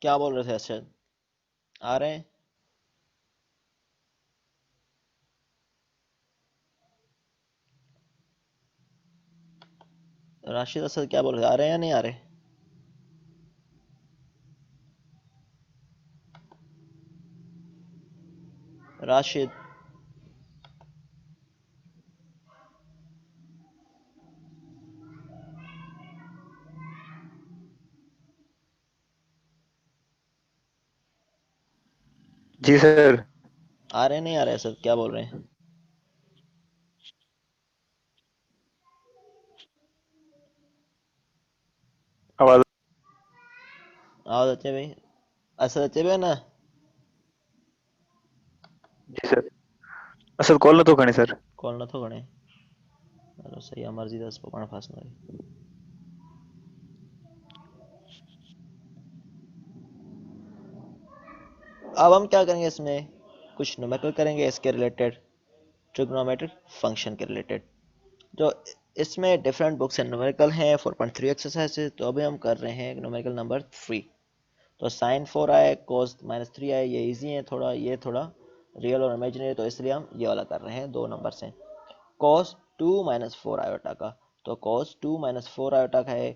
क्या बोल रहे थे अर्शद? आ रहे हैं? राशिद असद क्या बोल रहे थे, आ रहे हैं या नहीं आ रहे? राशिद। जी सर। आ रहे हैं नहीं आ रहे असद, क्या बोल रहे हैं? आवाज। आवाज अच्छे भाई। असद अच्छे भाई ना? जी सर। असल कॉल नतो खणे सर। कॉल न थो घणे। चलो सही है, मर्जी दस पकड़ फांस रही। अब हम क्या करेंगे इसमें, कुछ न्यूमेरिकल करेंगे इसके रिलेटेड, ट्रिग्नोमेट्रिक फंक्शन के रिलेटेड। जो इसमें डिफरेंट बुक्स एंड न्यूमेरिकल हैं 4.3 एक्सरसाइज, तो अभी हम कर रहे हैं न्यूमेरिकल नंबर 3। तो साइन 4 आए, कोस -3 आए, ये इजी है थोड़ा, ये थोड़ा रियल और इमेजिनरी, तो इसलिए हम ये वाला कर रहे हैं, दो नंबर से। cos 2 -4 आयोटा का, तो cos 2 -4 आयोटा का है।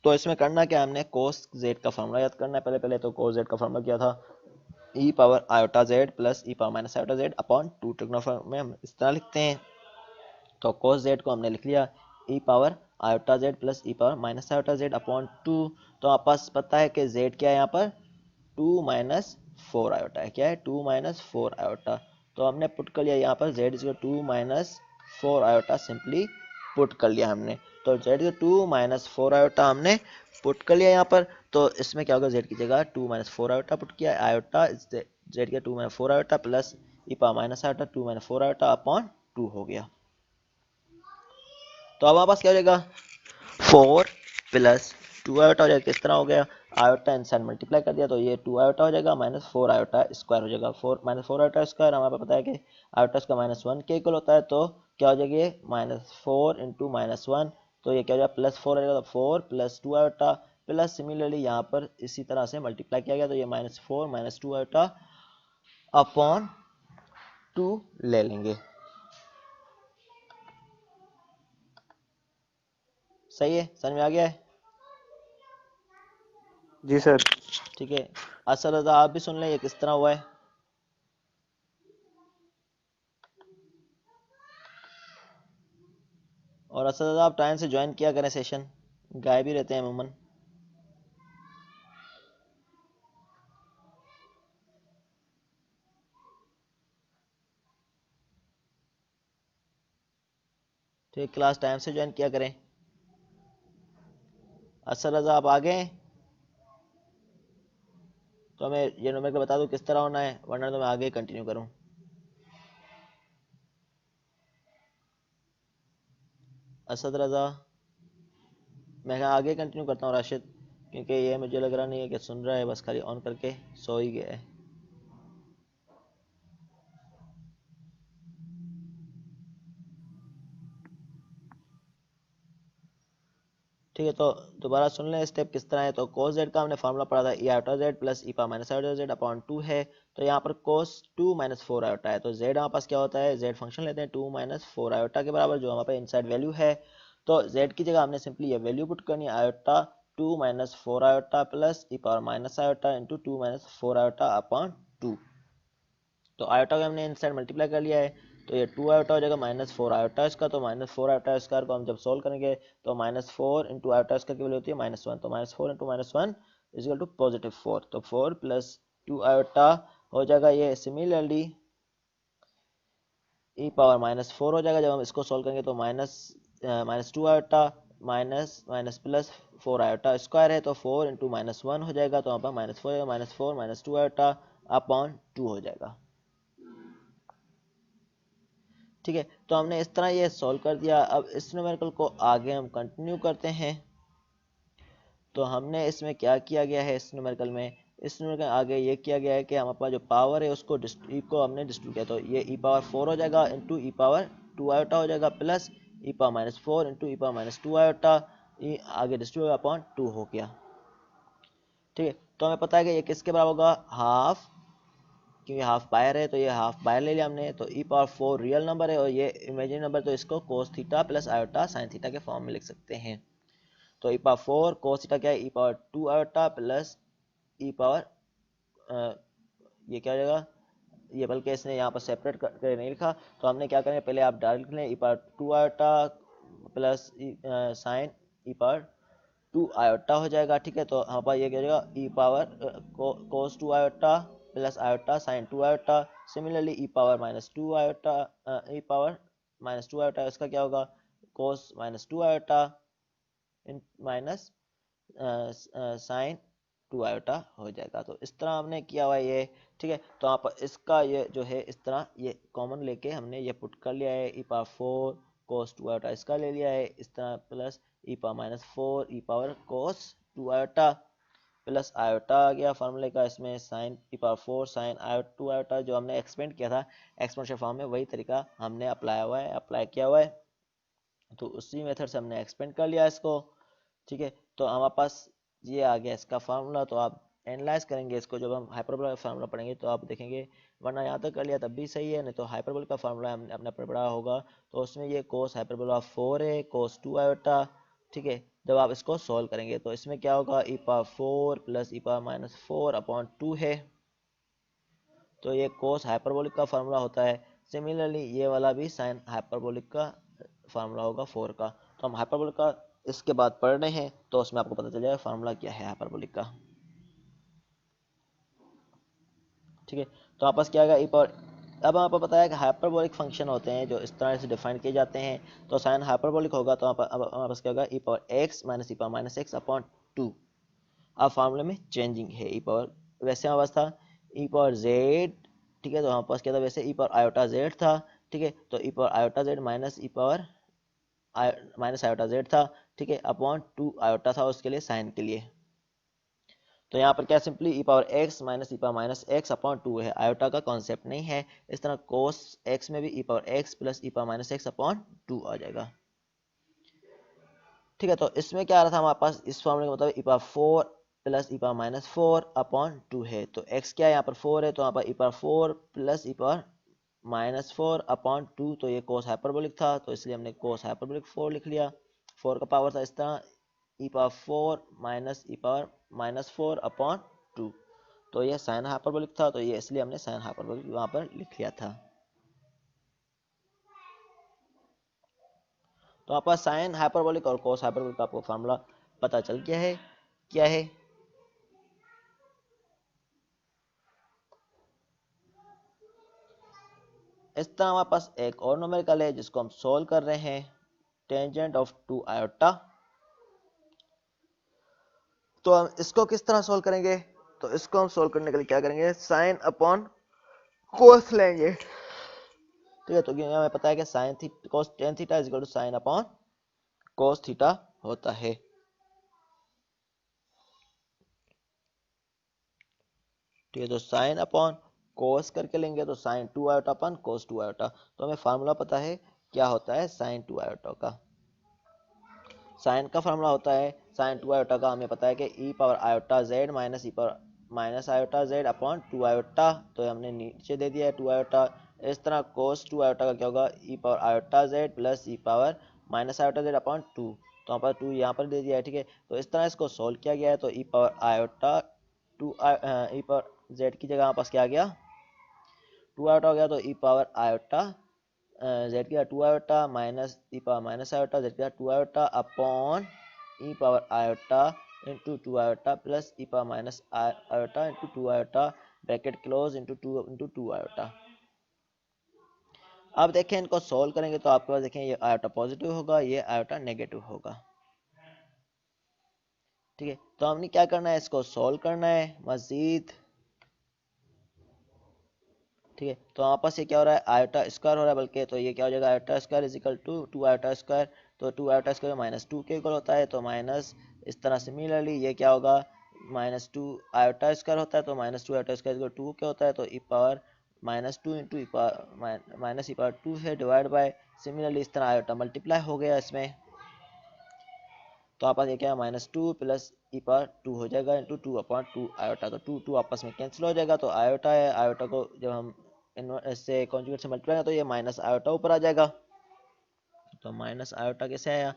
तो इसमें करना क्या है, हमने cos z का फार्मूला याद करना है। पहले पहले तो cos z का फार्मूला क्या था, e power iota z plus e power minus iota z upon 2। Trigonometry में हम इस तरह लिखते हैं। तो cos z को हमने लिख लिया e power iota z plus e power minus iota z upon 2। तो आप पास पता है कि z क्या है यहाँ पर, 2 माइनस 4 आयोटा है। क्या है, 2 माइनस 4 आयोटा। तो हमने पुट कर लिया यहाँ पर z is 2 minus 4 iota, simply put कर लिया हमने। तो z इज 2 माइनस 4 आयोटा हमने पुट कर लिया यहाँ पर। तो इसमें क्या होगा, z की जगह 2 माइनस 4 आयोटा पुट किया, आयोटा z के 2 minus 4 iota plus e power minus iota 2 minus 4 iota upon 2 हो गया। तो अब हमारे पास क्या हो जाएगा, 4 प्लस 2 आयोटा हो जाएगा। किस तरह हो गया, आयोटा इंसान मल्टीप्लाई कर दिया तो ये 2 आयोटा हो जाएगा, माइनस 4 आयोटा स्क्वायर हो जाएगा। 4 माइनस 4 आयोटा स्क्वायर, हमारे पास पता है कि आयोटा का -1 के इक्वल होता है। तो क्या हो जाएगा, ये -4 इंटू -1, तो ये क्या हो जाएगा +4 हो जाएगा। तो 4 प्लस 2 आयोटा प्लस सिमिलरली यहाँ पर इसी तरह से मल्टीप्लाई किया गया, तो ये -4 -2 आयोटा अपॉन 2 ले लेंगे। सही है, समझ में आ गया है? जी सर। ठीक है। असर रजा आप भी सुन लें ये किस तरह हुआ है। और असद रजा आप टाइम से ज्वाइन किया करें सेशन, गायब ही रहते हैं अमूमन। ठीक, क्लास टाइम से ज्वाइन किया करें। असद रजा आप आ गए हैं? तो हमें ये नंबर बता दो किस तरह होना है, वरना तो मैं आगे कंटिन्यू करूं। असद रजा, मैं आगे कंटिन्यू करता हूँ राशिद, क्योंकि ये मुझे लग रहा नहीं है कि सुन रहा है, बस खाली ऑन करके सो ही गया है। ठीक है, तो दोबारा सुन लें स्टेप किस तरह है। तो cos z का हमने फार्मूला पढ़ा था, e iota z plus e power minus iota z upon 2 है। तो यहाँ पर cos 2 माइनस 4 आयोटा है, तो z हमारे पास क्या होता है, z फंक्शन लेते हैं 2 माइनस 4 आयोटा के बराबर, जो हमारे पास इनसाइड वैल्यू है। तो z की जगह हमने सिंपली ये वैल्यू पुट करनी है, iota 2 minus 4 iota plus e power minus iota into 2 minus 4 iota upon 2। तो आयोटा को हमने इनसाइड मल्टीप्लाई कर लिया है, तो ये 2 आयोटा हो जाएगा -4 आयोटा इसका। तो -4 आयोटा स्क्वायर को हम जब सोल्व करेंगे तो -4 इंटू आयोटा स्क्वायर की वैल्यू होती है -1, तो -4 इंटू -1 इज इक्वल टू +4। तो 4 प्लस 2 आयोटा हो जाएगा, ये सिमिलरली ई पावर -4 हो जाएगा। जब हम इसको सोल्व करेंगे तो -2 iota minus minus plus 4 iota square है, तो 4 इंटू -1 हो जाएगा, तो वहाँ पर -4 -2 आयोटा अपॉन 2 हो जाएगा। ठीक है, तो हमने इस तरह ये सॉल्व कर दिया। अब इस न्यूमेरिकल को आगे हम कंटिन्यू करते हैं। तो हमने इसमें क्या किया गया है, इस न्यूमेरिकल में, इस न्यूमेरिकल आगे ये किया गया है कि हमारे पास जो पावर है उसको ई को हमने डिस्ट्रीब्यूट किया। तो ये ई पावर 4 हो जाएगा इंटू ई पावर 2 आयोटा हो जाएगा, plus e power -4 into e power -2 iota, ये आगे डिस्ट्रीब्यूट अपॉन 2 हो गया। ठीक है, तो हमें पता है कि ये किसके बराबर होगा, हाफ, क्योंकि हाफ बाहर है तो ये हाफ बाहर ले लिया हमने। तो ई पावर 4 रियल नंबर है और ये इमेजिनरी नंबर, तो इसको cos theta plus iota sine theta के फॉर्म में लिख सकते हैं। तो ई पावर 4 कोस थीटा क्या है, ई power 2 iota plus e power, ये क्या हो जाएगा, ये बल्कि इसने यहाँ पर सेपरेट करके नहीं लिखा, तो हमने क्या करेंगे, पहले आप डायरेक्ट लिख लें, ई पावर 2 आयोटा प्लस साइन ई पावर 2 आयोटा हो जाएगा। ठीक है, तो हमारे पास ये क्या हो जाएगा, e power cos 2 iota plus iota sine 2 iota. Similarly e power minus 2 iota, e power minus 2 iota, इसका क्या होगा, cos minus 2 iota minus sine 2 iota हो जाएगा। तो इस तरह हमने किया हुआ है ये। ठीक है, तो आप इसका ये जो है इस तरह ये कॉमन लेके हमने ये पुट कर लिया है, ई पावर 4 कोस 2 आयोटा इसका ले लिया है इस तरह, प्लस ई पावर माइनस 4 ई power cos 2 iota plus iota आ गया फार्मूले का, इसमें साइन ई पावर 4 साइन आयोटा 2 आयोटा जो हमने एक्सपेंड किया था एक्सपोनेंशियल फॉर्म में, वही तरीका हमने अप्लाई किया हुआ है। तो उसी मेथड से हमने एक्सपेंड कर लिया इसको। ठीक है, तो हमारे पास ये आ गया इसका फार्मूला। तो आप एनालाइज करेंगे इसको, जब हम हाइपरबोला का फार्मूला पढ़ेंगे तो आप देखेंगे, वरना यहाँ तक कर लिया तब भी सही है, नहीं तो हाइपरबोला का फार्मूला हमने अपना पढ़ा होगा, तो उसमें ये कोस हाइपरबोला 4 है कोस 2 आयोटा। ठीक है, जब आप इसको सॉल्व करेंगे तो इसमें क्या होगा, e power 4 plus e power minus 4 upon 2 है, तो ये कोस हाइपरबोलिक का फार्मूला होता है। सिमिलरली ये वाला भी साइन हाइपरबोलिक का फार्मूला होगा 4 का। तो हम हाइपरबोलिक का इसके बाद पढ़ रहे हैं, तो उसमें आपको पता चल जाएगा फार्मूला क्या है हाइपरबोलिक का। ठीक है, तो आपस क्या आएगा, ई पावर, अब आपको पता है कि हाइपरबोलिक फंक्शन होते हैं जो इस तरह से डिफाइन किए जाते हैं। तो साइन हाइपरबोलिक होगा तो अब आपस क्या होगा, e power x minus e power minus x upon 2। अब फार्मूले में चेंजिंग है, ई पावर वैसे हमारे पास था ई पावर जेड। ठीक है, तो हमारे पास क्या था, वैसे ई पावर आयोटा जेड था। ठीक है, तो e power iota z minus e power minus iota Z था। ठीक है, अपॉन 2 आयोटा था उसके लिए साइन के लिए। तो यहाँ पर क्या, सिंपली ई power x minus e power minus x upon 2 है, आयोटा का कॉन्सेप्ट नहीं है। इस तरह कोस एक्स में भी ई power x plus e power minus x upon 2 आ जाएगा। ठीक है, तो इसमें क्या आ रहा था हमारे पास, इस फॉर्मूले का मतलब ई power 4 plus e power minus 4 upon 2 है। तो x क्या है, यहाँ पर 4 है, तो यहाँ पर ई power 4 plus e power minus 4 upon 2, तो ये कोस हाइपरबोलिक था तो इसलिए हमने कोस हाइपरबोलिक 4 लिख लिया। 4 का पावर था इस तरह, ई power 4 minus e power minus 4 upon 2, तो ये साइन हाइपरबोलिक था, तो ये इसलिए हमने साइन हाइपरबोलिक वहाँ पर लिख लिया था। तो आपका साइन हाइपरबोलिक और कोस हाइपरबोलिक का आपको फार्मूला पता चल गया है क्या है। इस तरह हमारे पास एक और न्यूमेरिकल है जिसको हम सोल्व कर रहे हैं, टेंजेंट ऑफ 2 आयोटा। तो हम इसको किस तरह सोल्व करेंगे, तो इसको हम सोल्व करने के लिए क्या करेंगे, साइन अपॉन कोस लेंगे। ठीक है, तो हमें पता है कि sine theta cos tan theta is equal to sine upon cos theta होता है। ठीक है, तो साइन अपॉन कोस करके लेंगे तो sine 2 iota upon cos 2 iota. तो हमें फार्मूला पता है क्या होता है साइन 2 आयोटा का। साइन का फार्मूला होता है साइन 2 आयोटा का, हमें पता है कि e power iota z minus e power minus iota z upon 2 iota, तो हमने नीचे दे दिया है 2 आयोटा। इस तरह कोस 2 आयोटा का क्या होगा, e power iota z plus e power minus iota z upon 2, तो यहाँ पर 2 यहाँ पर दे दिया है। ठीक है, तो इस तरह इसको सोल्व किया गया है, तो ई पावर आयोटा 2 ई पावर जेड की जगह हमारे पास क्या आ गया, 2 आयोटा हो गया, तो ई पावर आयोटा जेड की 2 iota minus e power minus iota z की 2 iota upon e power iota into 2 iota plus e power minus iota into 2 iota bracket close into 2 iota. अब देखें इनको सॉल्व करेंगे तो आपके पास देखें ये आयोटा पॉजिटिव होगा, ये आयोटा नेगेटिव होगा। ठीक है, तो हमने क्या करना है, इसको सॉल्व करना है मजीद। ठीक है, तो हमारे पास ये क्या हो रहा है, आयोटा स्क्वायर हो रहा है बल्कि, तो ये क्या हो जाएगा, iota square is equal to 2 iota square, तो 2 आयोटा स्क्वायर माइनस 2 के इक्वल होता है, तो माइनस इस तरह सिमिलरली ये क्या होगा, माइनस 2 आयोटा स्क्वायर होता है, तो माइनस 2 आयोटा स्क्वायर इक्वल 2 क्या होता है, तो e power minus 2 into e power minus e power 2 है डिवाइड बाय, सिमिलरली इस तरह आयोटा मल्टीप्लाई हो गया इसमें। तो आपस ये क्या है -2 प्लस ई पावर 2 हो जाएगा इंटू 2/2 आयोटा। तो 2 आपस में कैंसिल हो जाएगा, तो आयोटा है, आयोटा को जब हम इससे कॉन्जुगेट से मल्टीप्लाई करें तो ये माइनस आयोटा ऊपर आ जाएगा। तो माइनस आयोटा कैसे आया,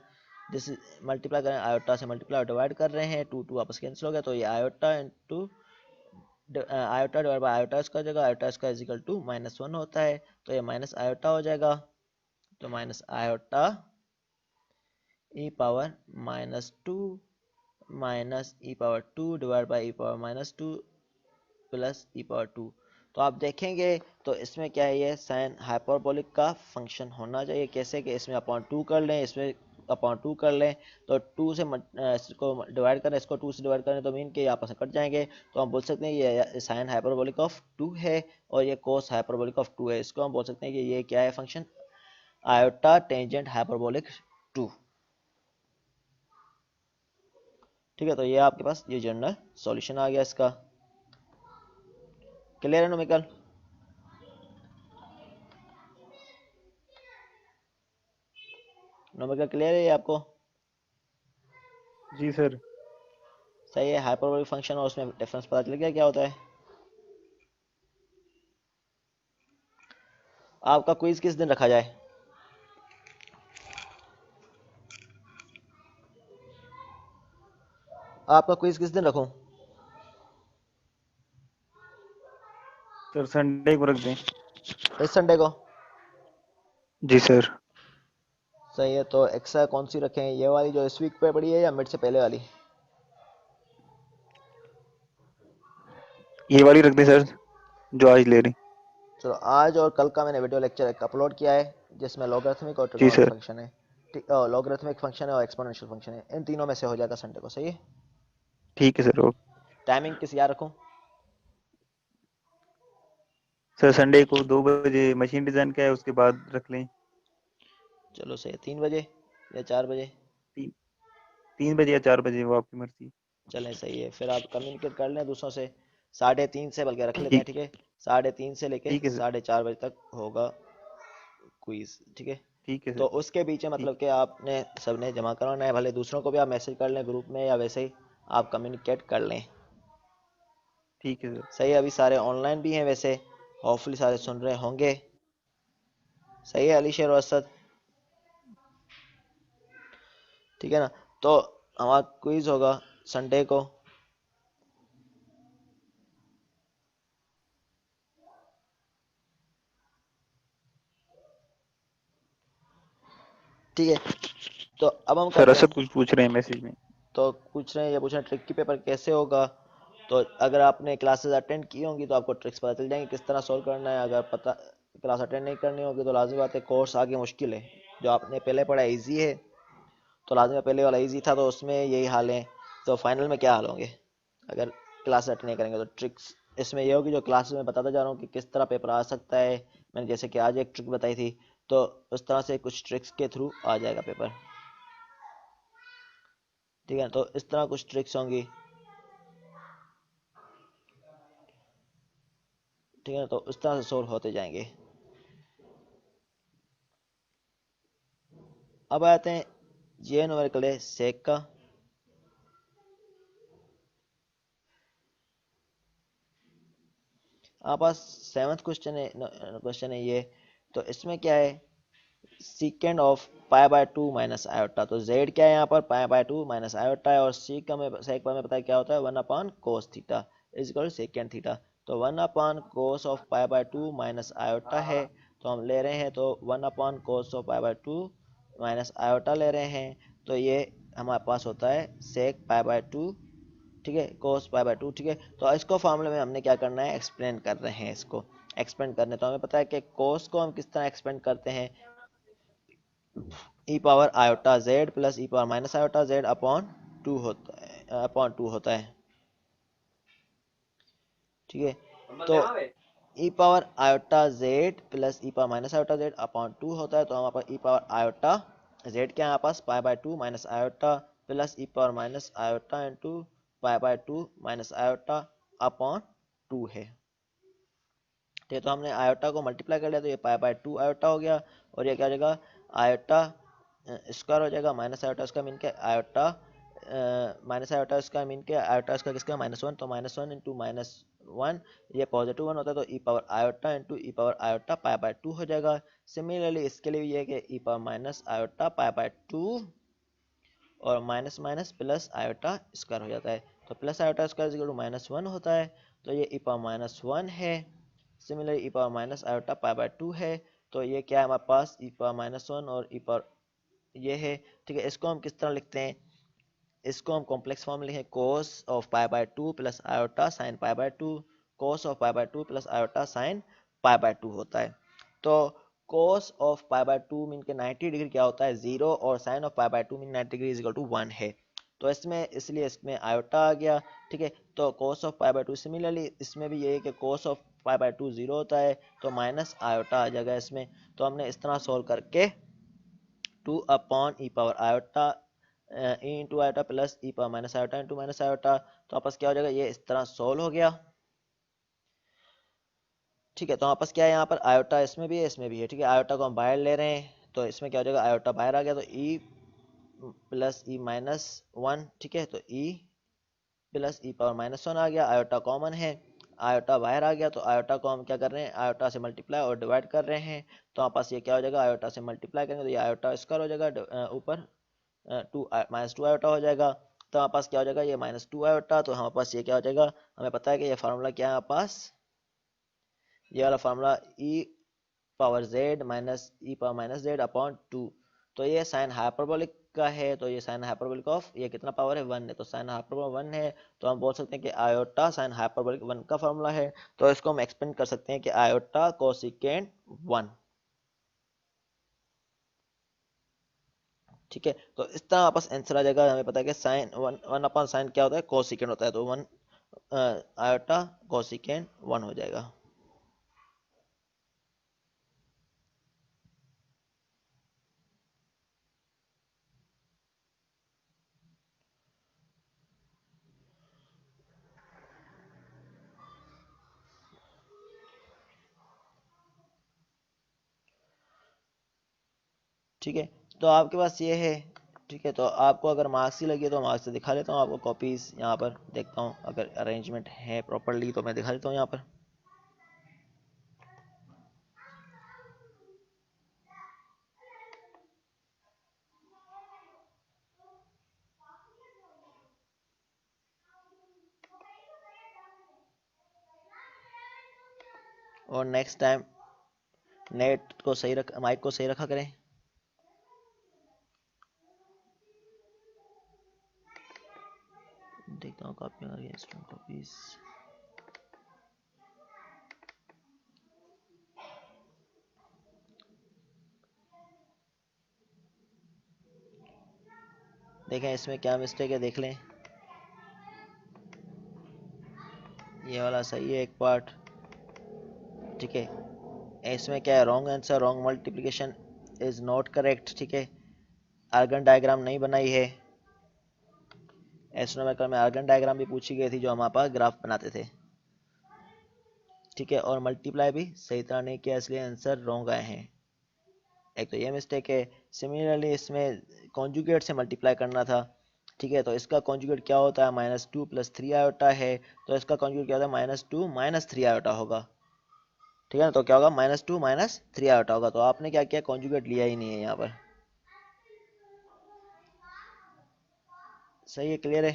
जिस मल्टीप्लाई करें आयोटा से मल्टीप्लाई और डिवाइड कर रहे हैं, 2 आपस कैंसिल हो गया, तो ये iota into iota divide by iota square हो जाएगा। Iota square is equal to -1 होता है, तो ये माइनस आयोटा हो जाएगा। तो minus iota e power -2 minus e power 2 divide by E power -2 plus e power 2। तो आप देखेंगे तो इसमें क्या है, ये साइन हाइपरबोलिक का फंक्शन होना चाहिए। कैसे कि इसमें अपॉन 2 कर लें, इसमें अपॉन 2 कर लें, तो 2 से इसको डिवाइड करें, इसको 2 से डिवाइड करें तो मीन के ये आपस में कट जाएंगे। तो हम बोल सकते हैं ये साइन हाइपरबोलिक ऑफ 2 है और ये कोस हाइपरबोलिक ऑफ 2 है। इसको हम बोल सकते हैं कि ये क्या है फंक्शन, आयोटा टेंजेंट हाइपरबोलिक 2। ठीक है, तो ये आपके पास ये जनरल सॉल्यूशन आ गया इसका। क्लियर है नुमिकल? नुमिकल क्लियर है ये आपको? जी सर। सही है, हाइपरबोलिक फंक्शन और उसमें डिफरेंस पता चल गया क्या होता है। आपका क्विज किस दिन रखा जाए? आपका क्विज किस दिन रखूं? सर संडे को रख दें। इस संडे को? जी सर। सही है, तो एक्स्ट्रा कौन सी रखें, ये वाली जो इस वीक पे पड़ी है या मिड से पहले वाली? ये वाली रख दें सर, जो आज ले रही। चलो, आज और कल का मैंने वीडियो लेक्चर एक अपलोड किया है जिसमें लॉगरिथमिक और जी ट्रिग्नोमेट्रिक सर। फंक्शन है। ठीक, लॉगरिथमिक फंक्शन है और एक्सपोनेंशियल फंक्शन है, इन तीनों में से हो जाएगा संडे को। सही है। ठीक है सर, ओके। टाइमिंग किस याद रखूं? सर संडे को 2 बजे मशीन डिज़ाइन का है, उसके बाद रख लें। चलो सही है, 3 बजे या 4 बजे? 3 बजे या 4 बजे, वो आपकी मर्जी। चलें सही है, फिर आप कम्युनिकेट कर लें दूसरों से। 3:30 से बल्कि रख लेते हैं, ठीक। ठीक है। 3:30 से लेके ठीक है सर। 4:30 तक होगा क्विज, ठीक है। ठीक है तो सर। उसके बीच में ठीक। मतलब कि आपने सबने जमा करवाना है, भले दूसरों को भी आप मैसेज कर लें ग्रुप में या वैसे ही आप कम्युनिकेट कर लें। ठीक है सर। सही है, अभी सारे ऑनलाइन भी हैं वैसे, होपफुली सारे सुन रहे होंगे। सही है अली शेर और असद? ठीक है ना। तो हमारा क्विज होगा संडे को। ठीक है, तो अब हम सर करते हैं। असद कुछ पूछ रहे हैं मैसेज में। तो पूछ रहे हैं, ये पूछ रहे हैं ट्रिक की पेपर कैसे होगा। तो अगर आपने क्लासेस अटेंड की होंगी तो आपको ट्रिक्स पता चल जाएंगे किस तरह सॉल्व करना है। अगर पता क्लास अटेंड नहीं करनी होगी तो लाजमी बात है कोर्स आगे मुश्किल है। जो आपने पहले पढ़ा इजी है, तो लाजमी पहले वाला इजी था तो उसमें यही हाल है, तो फाइनल में क्या हाल होंगे अगर क्लास अटेंड नहीं करेंगे। तो ट्रिक्स इसमें ये होगी जो क्लासेस में बताता जा रहा हूँ कि किस तरह पेपर आ सकता है। मैंने जैसे कि आज एक ट्रिक बताई थी, तो उस तरह से कुछ ट्रिक्स के थ्रू आ जाएगा पेपर। ठीक है, तो इस तरह कुछ ट्रिक्स होंगी। ठीक है, तो उस तरह से सोल्व होते जाएंगे। अब आते हैं जे न्यूमेरिकल है सेक का। आप पास 7th क्वेश्चन है ये। तो इसमें क्या है, सीकेंड of pi by 2 minus iota. तो जेड क्या है यहाँ पर, पाई बाय 2 माइनस आयोटा है, और सी का में सेक पर में पता है क्या होता है, 1 upon cos theta is equal second theta. तो 1 upon cos of pi by 2 minus iota है, तो हम ले रहे हैं तो 1 upon cos of pi by 2 minus iota ले रहे हैं। तो ये हमारे पास होता है सेक पाई बाय 2, ठीक है, कोस पाई बाय 2। ठीक है, तो इसको फॉर्मूले में हमने क्या करना है, एक्सप्लेन कर रहे हैं इसको। एक्सपेंड करने तो हमें पता है कि कोस को हम किस तरह एक्सपेंड करते हैं, e power iota z plus e power minus iota z upon 2 होता है, ठीक है। तो e power iota z plus e power minus iota z upon 2 होता है, तो हमारे पास ई पावर आयोटा जेड क्या है हमारे पास, pi by 2 minus iota plus e power minus iota into pi by 2 minus iota upon 2 है। ठीक है, तो हमने आयोटा को मल्टीप्लाई कर लिया तो ये पाई बाय 2 आयोटा हो गया, और ये क्या हो जाएगा, आयोटा स्क्वायर हो जाएगा, माइनस आयोटा इसका मीन क्या है, iota minus iota square mean के आयोटा स्क्वायर किसका -1, तो -1 इंटू -1 ये पॉजिटिव 1 होता है, तो e power iota into e power iota pi by 2 हो जाएगा। सिमिलरली इसके लिए भी ये है कि e power minus iota pi by 2 और minus minus plus iota square हो जाता है, तो plus iota square equal to -1 होता है, तो ये ई पावर -1 है। Similarly e power minus iota pi by 2 है, तो ये क्या है हमारे पास ई पावर -1 और ई पावर ये है। ठीक है, इसको हम किस तरह लिखते हैं, इसको हम कॉम्प्लेक्स फॉर्म में लिखें cos of pi by 2 plus iota sine pi by 2, cos of pi by 2 plus iota sine pi by 2 होता है। तो cos of pi by 2 mean के 90 डिग्री क्या होता है 0 और sine of pi by 2 mean 90 degree is equal to 1 है, तो इसमें इसलिए इसमें आयोटा आ गया। ठीक है, तो cos of pi by 2 similarly इसमें भी ये है कि कोस ऑफ पाई बाय 2 0 होता है, तो माइनस आयोटा आ जाएगा इसमें। तो हमने इस तरह सोल्व करके 2 upon e power iota into iota plus e power minus iota into minus iota, तो आपस क्या हो जाएगा, ये इस तरह सोल्व हो गया। ठीक है, तो आपस क्या है यहाँ पर आयोटा इसमें भी है इसमें भी है। ठीक है, आयोटा को हम बाहर ले रहे हैं, तो इसमें क्या हो जाएगा आयोटा बाहर आ गया, तो ई प्लस ई माइनस 1। ठीक है, तो ई प्लस ई पावर -1 आ गया, आयोटा कॉमन है, आयोटा बाहर आ गया, तो आयोटा को हम क्या कर रहे हैं आयोटा से मल्टीप्लाई और डिवाइड कर रहे हैं, तो हमारे पास ये क्या हो जाएगा आयोटा से मल्टीप्लाई करेंगे तो ये आयोटा स्क्वायर हो जाएगा, ऊपर -2 आयोटा हो जाएगा, तो हमारे पास क्या हो जाएगा ये -2 आयोटा, तो हमारे पास ये क्या हो जाएगा, हमें पता है कि ये फार्मूला क्या है हमारे पास, ये वाला फार्मूला ई power Z minus e power minus Z upon 2, तो ये साइन हाइपरबोलिक का है, तो ये साइन हाइपरबोलिक ऑफ ये कितना पावर है 1 है, तो साइन हाइपरबोलिक 1 है, तो हम बोल सकते हैं कि आयोटा साइन हाइपरबोलिक 1 का फार्मूला है, तो इसको हम एक्सपेंड कर सकते हैं कि आयोटा कोसिकेंट 1। ठीक है, तो इस तरह आपस आंसर आ जाएगा, हमें पता है कि साइन 1 अपॉन साइन क्या होता है कोसिकेंट होता है, तो 1 आयोटा कोसिकेंट 1 हो जाएगा। ठीक है, तो आपके पास ये है। ठीक है, तो आपको अगर मार्क्स ही लगे तो मार्क्स से दिखा लेता हूँ आपको, कॉपीज़ यहाँ पर देखता हूँ अगर अरेंजमेंट है प्रॉपरली तो मैं दिखा देता हूँ यहाँ पर। और नेक्स्ट टाइम नेट को सही रख माइक को सही रखा करें। देखता हूँ कॉपी आ गई, स्टूडेंट कॉपीज। देखें इसमें क्या मिस्टेक है देख लें, ये वाला सही है एक पार्ट। ठीक है, इसमें क्या है wrong answer, wrong multiplication is not correct. ठीक है, आर्गन डायग्राम नहीं बनाई है, एस्ट्रोनॉमिकल में आर्गन डायग्राम भी पूछी गई थी जो हमारे पास ग्राफ बनाते थे। ठीक है, और मल्टीप्लाई भी सही तरह नहीं किया इसलिए आंसर रॉन्ग आए हैं, एक तो ये मिस्टेक है। सिमिलरली इसमें कॉन्जुगेट से मल्टीप्लाई करना था। ठीक है, तो इसका कॉन्जुगेट क्या होता है -2 + 3 आयोटा है, तो इसका कॉन्जुगेट क्या होता है -2 - 3 आयोटा होगा। ठीक है ना, तो क्या होगा -2 - 3 आयोटा होगा, तो आपने क्या किया कॉन्जुगेट लिया ही नहीं है यहाँ पर। सही है, क्लियर है।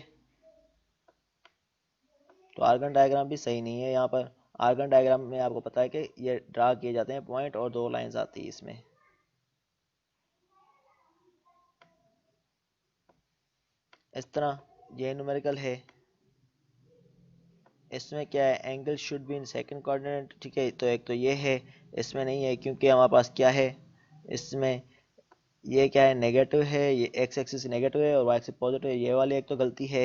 तो आर्गन डायग्राम भी सही नहीं है यहाँ पर, आर्गन डायग्राम में आपको पता है कि ये ड्रा किए जाते हैं पॉइंट और 2 लाइंस आती है इसमें। इस तरह ये न्यूमेरिकल है, इसमें क्या है angle should be in second coordinate. ठीक है, तो एक तो ये है, इसमें नहीं है क्योंकि हमारे पास क्या है इसमें ये क्या है नेगेटिव है, ये एक्स एक्सिस नेगेटिव है और वाई एक्सिस पॉजिटिव है, ये वाली एक तो गलती है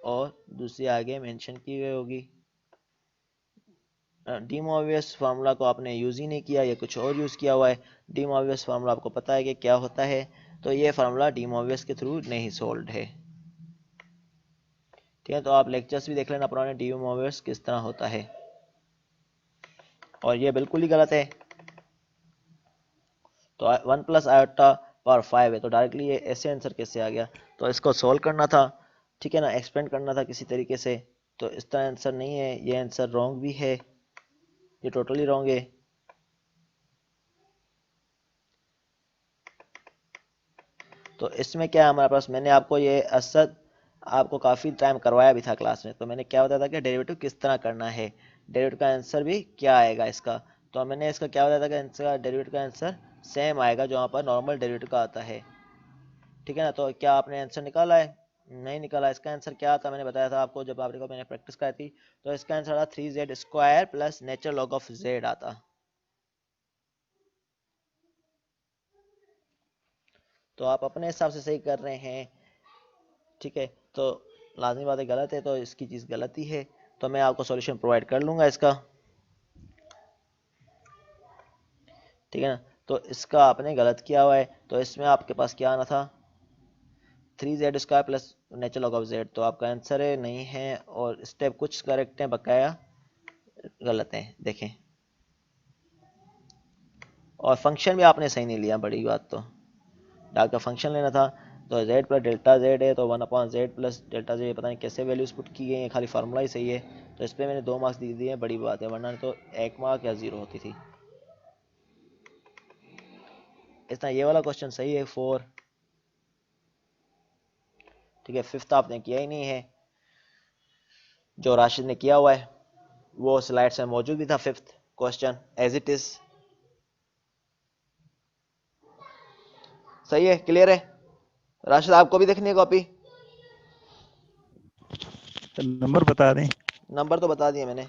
और दूसरी आगे मेंशन की गई होगी। डी मोवियस फार्मूला को आपने यूज़ ही नहीं किया, ये कुछ और यूज़ किया हुआ है। डी मोवियस फार्मूला आपको पता है कि क्या होता है, तो ये फार्मूला डी मोवियस के थ्रू नहीं सोल्व है। ठीक है, तो आप लेक्चर्स भी देख लेना पुराने, डी मोवियस किस तरह होता है, और ये बिल्कुल ही गलत है। तो 1 + आयोटा पावर 5 है, तो डायरेक्टली ये ऐसे आंसर कैसे आ गया? तो इसको सोल्व करना था, ठीक है ना, एक्सपेंड करना था किसी तरीके से। तो इस तरह आंसर नहीं है, ये आंसर रॉन्ग भी है, ये टोटली रॉन्ग है। तो इसमें क्या है हमारे पास, मैंने आपको ये असद आपको काफ़ी टाइम करवाया भी था क्लास में, तो मैंने क्या बताया था कि डेरिवेटिव किस तरह करना है, डेरिवेटिव का आंसर भी क्या आएगा इसका। तो मैंने इसका क्या बताया था कि इसका डेरिवेटिव का आंसर सेम आएगा जो वहाँ पर नॉर्मल डेरिवेटिव का आता है, ठीक है ना। तो क्या आपने आंसर निकाला है? नहीं निकाला। इसका आंसर क्या था मैंने बताया था आपको जब आपको मैंने प्रैक्टिस कराई थी। तो इसका आंसर आता 3z² plus natural log of z आता। तो आप अपने हिसाब से सही कर रहे हैं, ठीक है। तो लाजमी बात है गलत है, तो इसकी चीज़ गलत ही है, तो मैं आपको सॉल्यूशन प्रोवाइड कर लूँगा इसका, ठीक है ना। तो इसका आपने गलत किया हुआ है, तो इसमें आपके पास क्या आना था, 3z² plus natural log of z। तो आपका आंसर है नहीं है, और स्टेप कुछ करेक्ट हैं, बकाया गलत हैं, देखें। और फंक्शन भी आपने सही नहीं लिया, बड़ी बात तो डाक का फंक्शन लेना था। तो z प्लस डेल्टा z है, तो 1/z प्लस डेल्टा z, पता नहीं कैसे वैल्यूज पुट की गई हैं, खाली फार्मूला ही सही है। तो इस पर मैंने 2 मार्क्स दे दिए हैं, बड़ी बात है, वरना तो 1 मार्क या 0 होती थी। इतना ये वाला क्वेश्चन सही है 4, ठीक है। 5th आपने किया ही नहीं है, जो राशिद ने किया हुआ है वो स्लाइड्स में मौजूद भी था 5th question as it is. सही है, क्लियर है राशिद? आपको भी देखनी है कॉपी? नंबर बता दें। नंबर तो बता दिए मैंने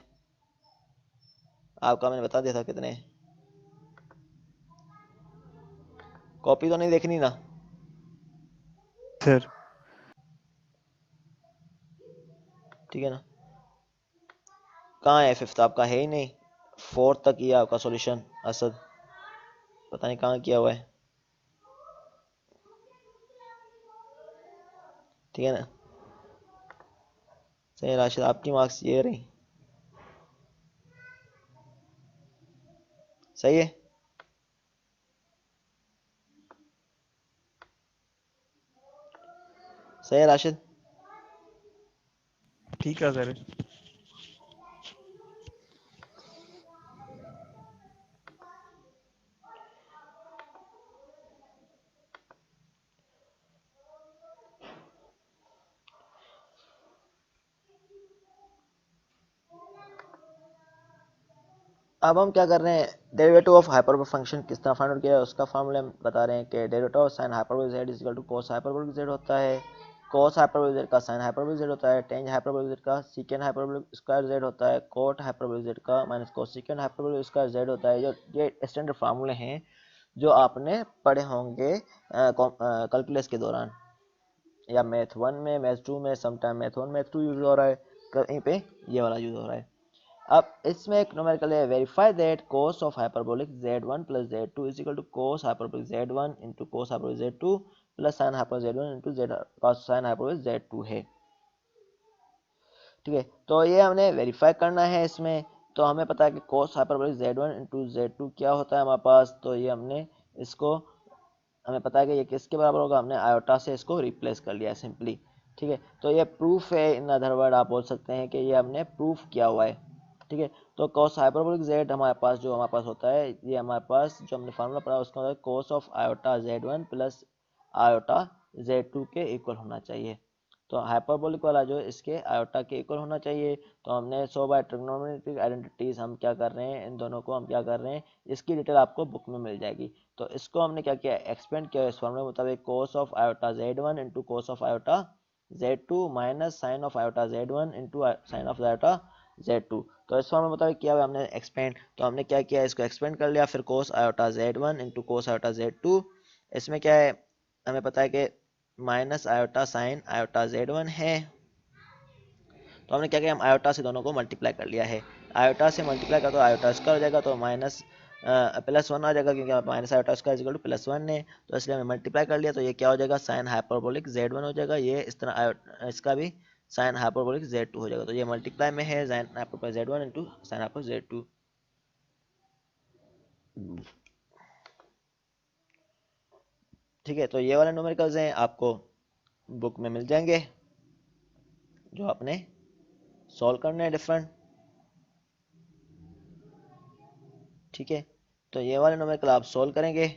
आपका, मैंने बता दिया था कितने। कॉपी तो नहीं देखनी ना? सर ठीक है ना। कहाँ है 5th? आपका है ही नहीं, 4th तक ही है आपका सॉल्यूशन असद, पता नहीं कहाँ किया हुआ है, ठीक है ना। सही राशिद, आपकी मार्क्स ये रही, सही है। सही है राशिद। ठीक है सर। अब हम क्या कर रहे हैं, डेरिवेटिव ऑफ हाइपरबोलिक फंक्शन किस तरह फाइंड आउट किया है उसका फार्मूला हम बता रहे हैं कि derivative of sine hyperbolic z is equal to cos hyperbolic z होता है, कोस हाइपरबोलिक z का साइन हाइपरबोलिक z होता है, टेंज हाइपरबोलिक z का सीकेंड हाइपरबोलिक स्क्वायर z होता है, कोट हाइपरबोलिक z का minus cosecant hyperbolic square z होता है। ये स्टैंडर्ड फार्मूले हैं जो आपने पढ़े होंगे कैलकुलस के दौरान, या मैथ 1 में, मैथ 2 में, समटाइम मैथ 1 मैथ 2 यूज हो रहा है, कहीं पे ये वाला यूज हो रहा है। अब इसमें एक न्यूमेरिकल है, verify that cos of hyperbolic z1 plus z2 is equal to cos hyperbolic z1 into cos hyperbolic z2 plus sin hyperbolic z1 into cos sin hyperbolic z2 है, ठीक है। तो ये हमने वेरीफाई करना है इसमें। तो हमें पता है कि cos hyperbolic z1 into z2 क्या होता है हमारे पास, तो ये हमने इसको, हमें पता है कि ये किसके बराबर होगा, हमने आयोटा से इसको रिप्लेस कर लिया सिंपली, ठीक है। तो ये प्रूफ है, इन अदर वर्ड आप बोल सकते हैं कि ये हमने प्रूफ किया हुआ है, ठीक है। तो cos हाइपरबोलिक z हमारे पास जो हमारे पास होता है, ये हमारे पास जो हमने फार्मूला पढ़ा उसका होता है cos of iota z1 plus iota z2 के इक्वल होना चाहिए। तो हाइपरबोलिक वाला जो इसके आयोटा के इक्वल होना चाहिए। तो हमने सो बाय ट्रिग्नोमेट्रिक आइडेंटिटीज हम क्या कर रहे हैं, इन दोनों को हम क्या कर रहे हैं, इसकी डिटेल आपको बुक में मिल जाएगी। तो इसको हमने क्या किया, एक्सपेंड किया इस फॉर्मूले मुताबिक, cos of iota z1 into cos of iota z2 minus sine of iota z1 into sine of iota z2। तो इस फॉर्मूले मुताबिक किया हुआ हमने एक्सपेंड, तो हमने क्या किया, इसको एक्सपेंड कर लिया, फिर cos आयोटा z1 इंटू कोस आयोटा z2। इसमें क्या है, हमें पता है कि minus iota sine iota z1 है, तो हमने क्या किया, हम आयोटा से दोनों को मल्टीप्लाई कर लिया है। आयोटा से मल्टीप्लाई कर तो आयोटा स्क्वायर हो जाएगा, तो माइनस +1 आ जाएगा, क्योंकि minus iota square equal to +1 है, तो इसलिए हमें मल्टीप्लाई कर लिया। तो ये क्या हो जाएगा, साइन हाइपरबोलिक z1 हो जाएगा, ये इस तरह इसका भी साइन हाइपरबोलिक z2 हो जाएगा। तो ये मल्टीप्लाई में है, sine hyperbolic z1 into sine hyperbolic z2। ठीक है, तो ये वाले न्यूमेरिकल्स हैं, आपको बुक में मिल जाएंगे, जो आपने सॉल्व करने हैं डिफरेंट। ठीक है, तो ये वाले न्यूमेरिकल आप सॉल्व करेंगे।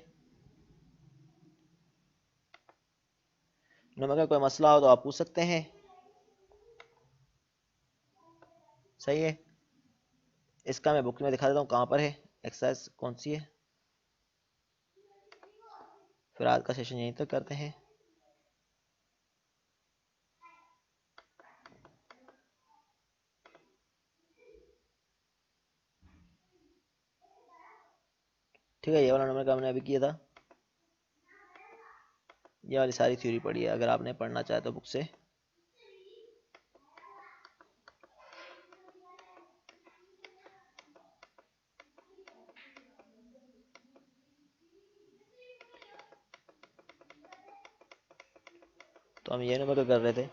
न्यूमेरिकल कोई मसला हो तो आप पूछ सकते हैं। सही है, इसका मैं बुक में दिखा देता हूँ कहाँ पर है, एक्सरसाइज कौन सी है। फिर आज का सेशन यहीं तक करते हैं। ठीक है, ये वाला नंबर का हमने अभी किया था, ये वाली सारी थ्योरी पढ़ी है अगर आपने पढ़ना चाहे तो बुक से। तो हम ये नंबर कर रहे थे।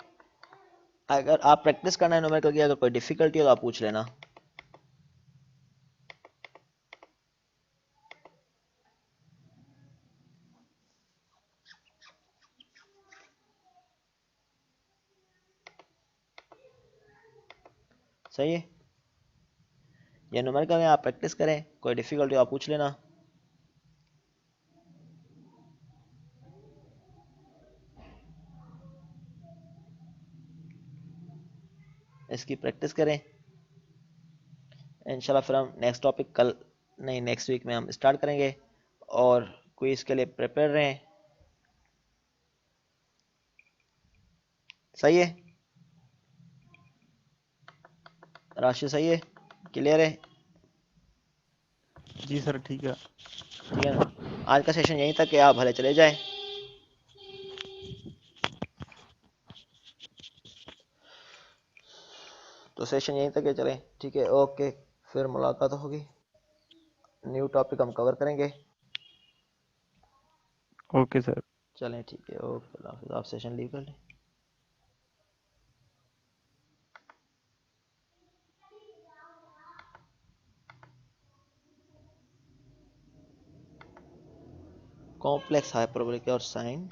अगर आप प्रैक्टिस करना है नंबर की, अगर कोई डिफिकल्टी हो तो आप पूछ लेना। सही है, ये नंबर का आप प्रैक्टिस करें, कोई डिफिकल्टी हो आप पूछ लेना। इसकी प्रैक्टिस करें इंशाल्लाह। फिर हम नेक्स्ट टॉपिक कल, नहीं नेक्स्ट वीक में हम स्टार्ट करेंगे, और क्विज के लिए प्रिपेयर रहें। सही है राशि, सही है, क्लियर है। जी सर, ठीक है। ठीक है ना, आज का सेशन यहीं तक है, आप भले चले जाएं। तो सेशन यहीं तक है, चलें, ठीक है, ओके। फिर मुलाकात होगी, न्यू टॉपिक हम कवर करेंगे। Okay sir. चलें, ठीक है, ओके, अल्लाह हाफिज़। आप सेशन लीव कर लें। कॉम्प्लेक्स हाइपरबोलिक और साइन